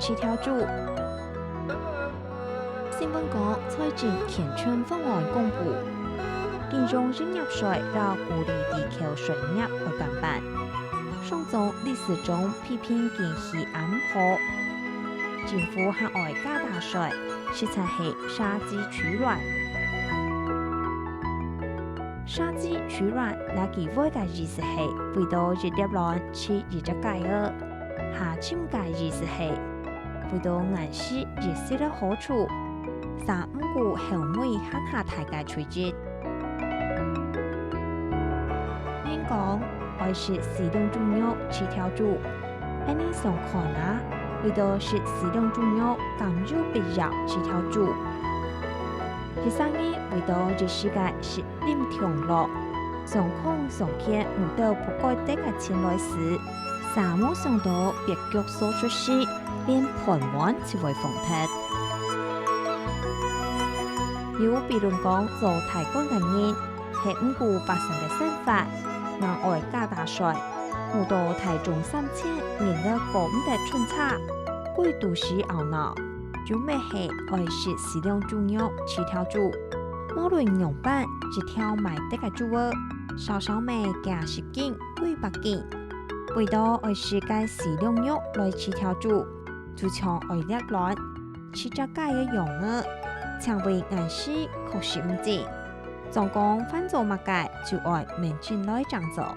起跳住。新闻讲，财政健全方案公布，建中职业税让鼓励地球税业去办办。上周历史中批评建议安好，政府向外加大税，实在是杀鸡取卵。杀鸡取卵，那其外嘅意思係為到熱粒卵切熱隻雞兒，下潛嘅意思係為到顏色熱色嘅好處，三五股後尾慳下大嘅垂直。應講愛是適量中藥起跳住，安尼上看啊，為到是適量中藥減少必要起跳住。第三個為到這世界是啉長樂，上空上天唔到不該得嘅前來時，沙漠上到別腳所出世，連盤灣就會放鐵。有辯論講做提綱嘅人係唔顧百姓嘅生活，硬愛加大稅，好到提中3000年嘅講唔得春差，歸都市懊惱。做咩係愛是適量中藥起跳住，無論樣板一條買得嘅豬兒，稍稍咩價10斤、200斤，為到愛是該適量藥來起跳住，就像愛粒卵，吃隻雞嘅樣兒，常為顏色確實唔知，總講翻做乜嘅就愛明進來這樣做。